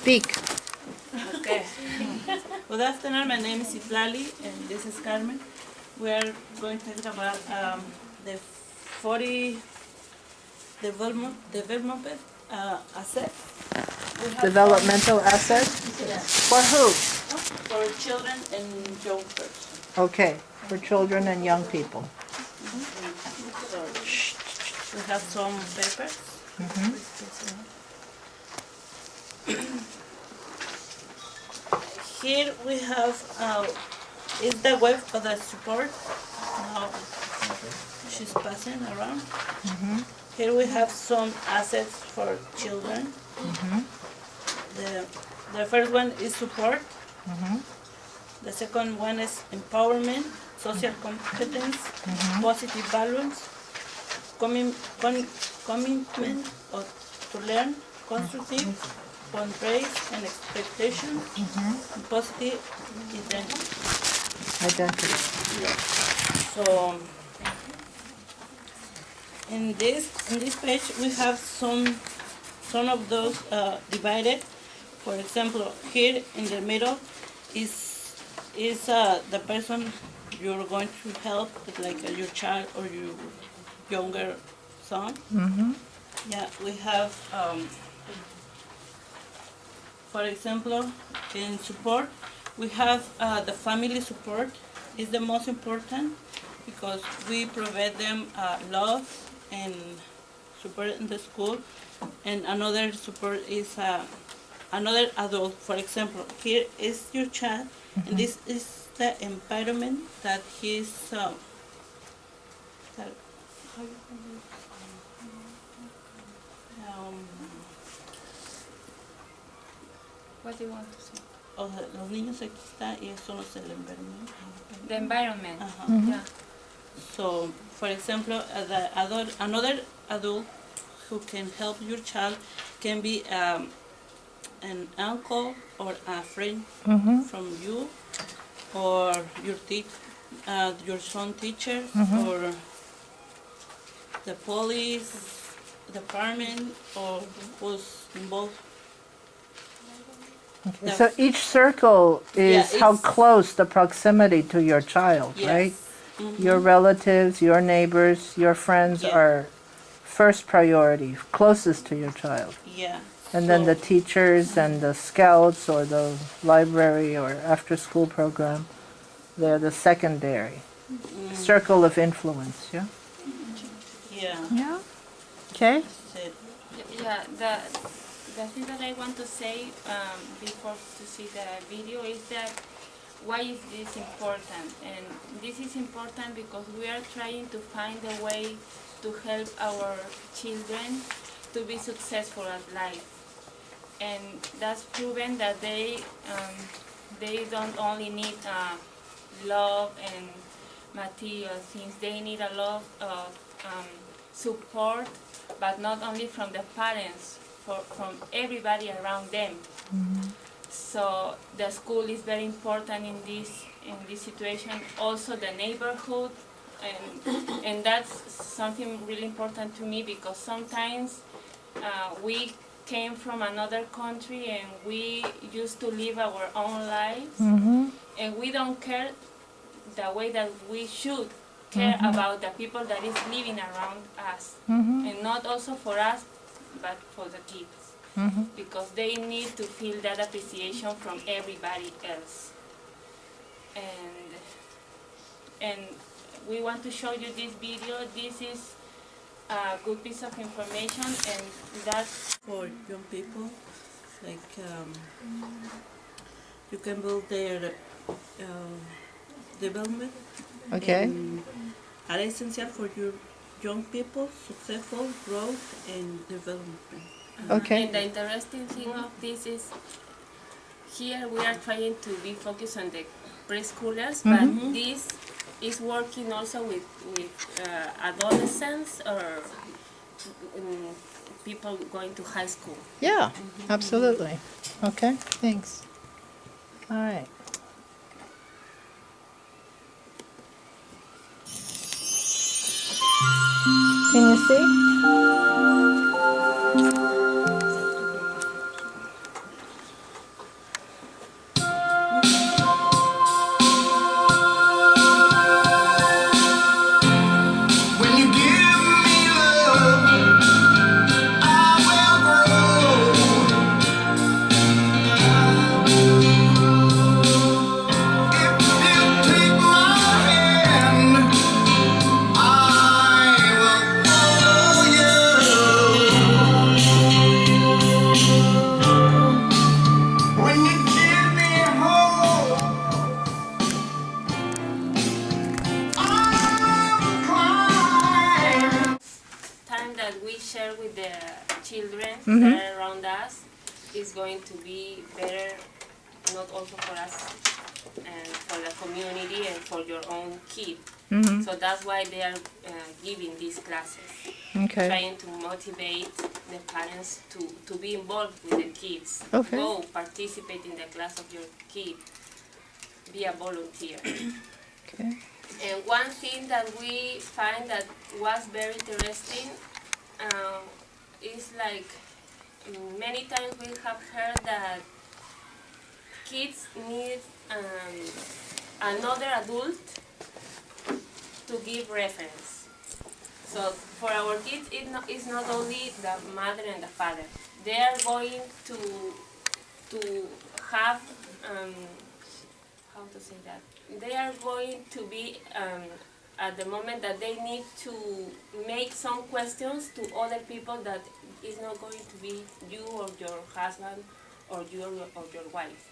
speak. Okay. Good afternoon. My name is Citlali, and this is Carmen. We are going to talk about the 40 development assets. Developmental assets? For who? For children and young persons. Okay, for children and young people. So we have some papers. Here we have is the web of the support. Now she's passing around. Here we have some assets for children. The first one is support. The second one is empowerment, social competence, positive values, commitment to learn, constructive, praise and expectation, and positive identity. Identity. So in this page we have some of those divided. For example, here in the middle is the person you're going to help, like your child or your younger son. Yeah, we have, for example, in support, we have the family support is the most important because we provide them love and support in the school, and another support is another adult. For example, here is your child, and this is the environment that he's that, how you call it? What do you want to say? Los niños aquí está y eso no es el environment. The environment. Yeah. So, for example, another adult who can help your child can be an uncle or a friend from you, or your son teacher, or the police department, or who's involved. Okay. So each circle is how it's- close the proximity to your child, Yes. right? Your relatives, your neighbors, your friends Yeah. are first priority, closest to your child. Yeah. And then So- the teachers and the scouts or the library or after-school program, they're the secondary circle of influence, yeah? Yeah. Yeah. Okay. That's it. Yeah, the thing that I want to say before to see the video is that why is this important? And this is important because we are trying to find a way to help our children to be successful at life. And that's proven that they don't only need love and material things. They need a lot of support, but not only from the parents, from everybody around them. So the school is very important in this situation. Also the neighborhood, and that's something really important to me because sometimes we came from another country and we used to live our own lives, and we don't care the way that we should care about the people that is living around us, and not also for us, but for the kids, because they need to feel that appreciation from everybody else. And we want to show you this video. This is a good piece of information, and that's For young people, like you can build their development. Okay. And are essential for your young people, successful growth and development. Okay. And the interesting thing of this is here we are trying to be focused on the preschoolers, but this is working also with adolescents or people going to high school. Yeah, absolutely. Okay, thanks. All right. Can you see? is going to be better, not also for us and for the community and for your own kid. Mm-hmm. So that's why they are giving these classes, Okay. trying to motivate the parents to be involved with the kids. Okay. Go participate in the class of your kid. Be a volunteer. Okay. And one thing that we find that was very interesting is like many times we have heard that kids need another adult to give reference. So for our kids, it's not only the mother and the father. They are going to have, how to say that? They are going to be at the moment that they need to make some questions to other people that is not going to be you or your husband or you or your wife.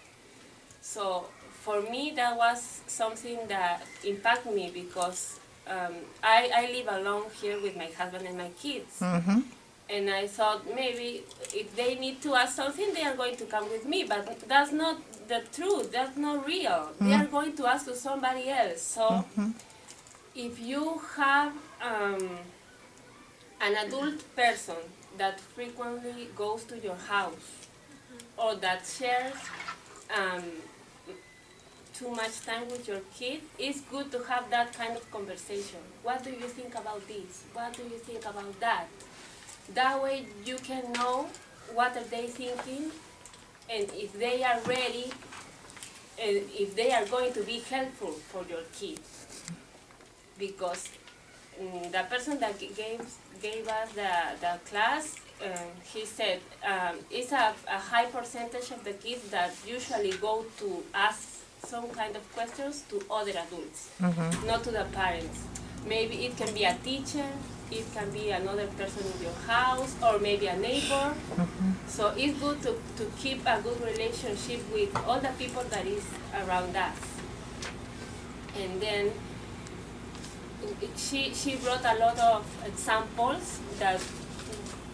So for me, that was something that impacted me because I live alone here with my husband and my kids. Mm-hmm. And I thought maybe if they need to ask something, they are going to come with me. But that's not the truth. That's not real. They are going to ask to somebody else. So if you have an adult person that frequently goes to your house or that shares too much time with your kid, it's good to have that kind of conversation. What do you think about this? What do you think about that? That way you can know what are they thinking and if they are ready and if they are going to be helpful for your kid. Because the person that gave us the class, he said it's a high percentage of the kids that usually go to ask some kind of questions to other adults, not to the parents. Maybe it can be a teacher, it can be another person in your house, or maybe a neighbor. So it's good to keep a good relationship with all the people that is around us. And then she brought a lot of examples that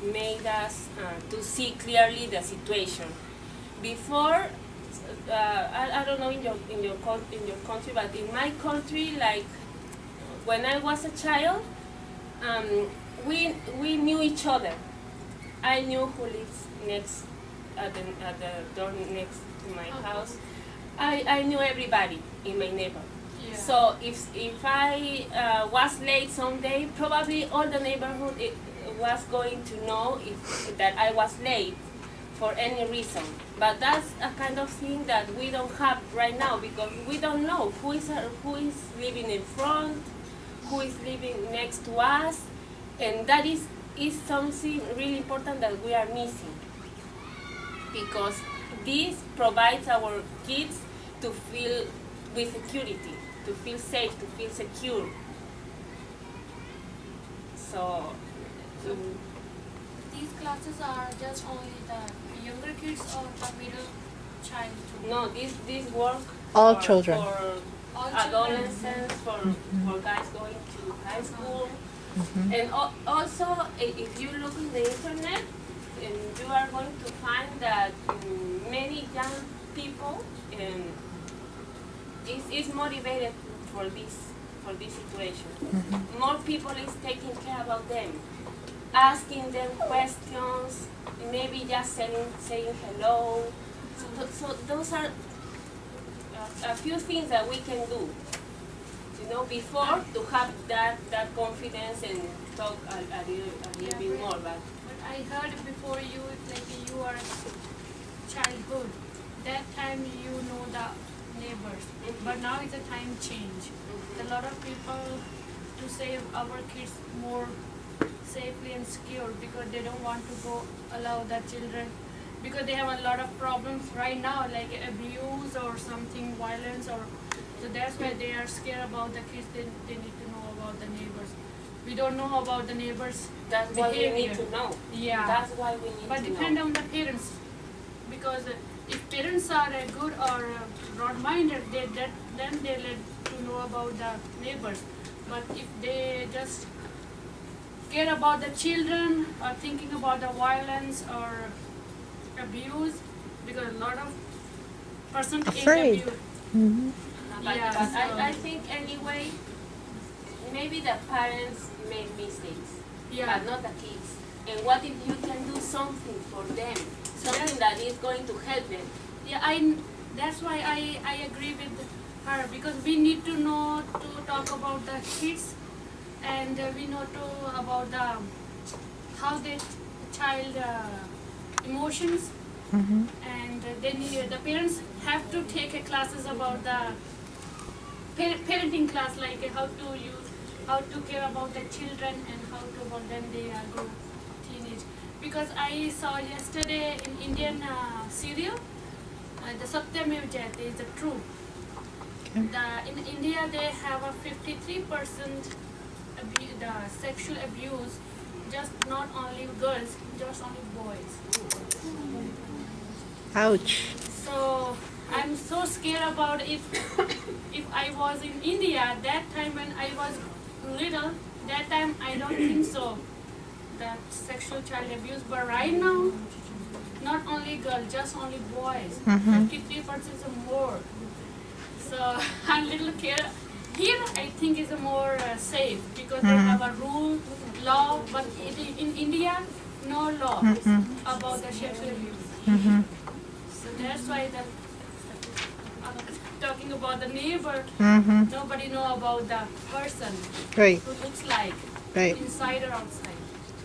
made us to see clearly the situation. Before, I don't know in your country, but in my country, like when I was a child, we knew each other. I knew who lives next at the door next to my house. I knew everybody in my neighborhood. Yeah. So if I was late someday, probably all the neighborhood was going to know that I was late for any reason. But that's a kind of thing that we don't have right now because we don't know who is living in front, who is living next to us, and that is something really important that we are missing because this provides our kids to feel with security, to feel safe, to feel secure. So These classes are just only the younger kids or the middle child too? no, this work All for, children. for All children. adolescents, for guys going to high school, and also if you look in the internet, you are going to find that many young people is motivated for this situation. More people is taking care about them, asking them questions, maybe just saying hello. So those are a few things that we can do, before to have that confidence and talk a little bit more. But I heard before you are childhood, that time you know the neighbors, but now it's a time change. A lot of people to save our kids more safely and secure because they don't want to go allow the children because they have a lot of problems right now like abuse or something violence or so that's why they are scared about the kids. They need to know about the neighbors. We don't know about the neighbors that's why behavior. we need to know. Yeah. That's why we need But to depend know. on the parents, because if parents are good or broad-minded, then they let to know about the neighbors. But if they just care about the children or thinking about the violence or abuse, because a lot of person Afraid. interview. But, Yeah, but so- I think anyway, maybe the parents make mistakes, Yeah. but not the kids. And what if you can do something for them, something that is going to help them? Yeah, that's why I agree with her, because we need to know to talk about the kids, and we know to about the how the child emotions, and then the parents have to take a classes about the parenting class, like how to care about the children and how to about when they grow teenage. Because I saw yesterday in Indian serial, the Satyameva Jayate is the truth. In India they have a 53% the sexual abuse, just not only girls, just only boys. Ouch. So I'm so scared about if I was in India that time when I was little, that time I don't think so that sexual child abuse, but right now not only girls, just only boys, 53% or more. So I'm little scared. Here I think is a more safe because they have a rule, law, but in India no law about the sexual abuse. So that's why talking about the neighbor, nobody know about the person Right, who looks like right, inside or outside.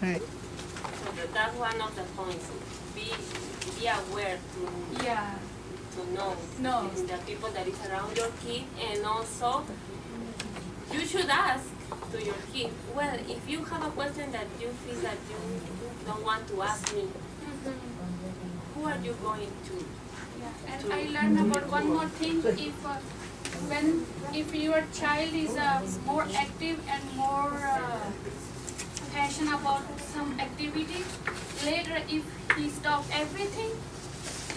right. So that's one of the points. Be aware Yeah. to know No. the people that is around your kid, and also you should ask to your kid. Well, if you have a question that you feel that you don't want to ask me, who are you going to? Yeah. And I learned about one more thing. If your child is more active and more passionate about some activity, later if he stop everything,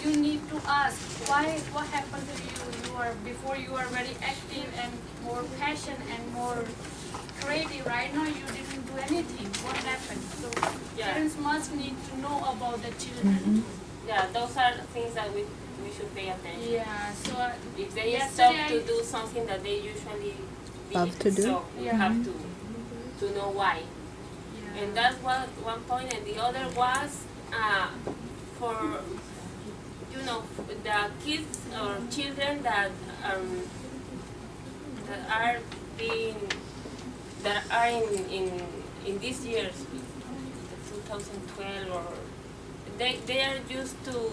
you need to ask why. What happened to you? Before you are very active and more passion and more creative. Right now you didn't do anything. What happened? So Yeah. parents must need to know about the children. Yeah, those are things that we should pay attention. Yeah. So If they yesterday stop to do something that they usually Love to do. so we Yeah. have to know why. yeah. And that's one point, and the other was for the kids or children that are in these years, 2012, or they are used to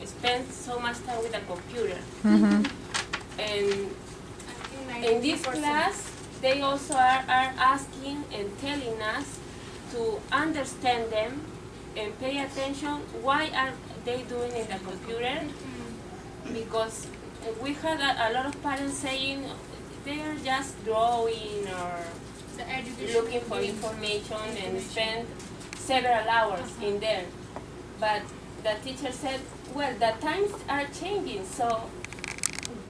spend so much time with a computer, and I think in this 90%. class, they also are asking and telling us to understand them and pay attention. Why are they doing in the computer? Because we had a lot of parents saying they are just drawing or The education. looking for information and spend several hours in there. But the teacher said, well, the times are changing, so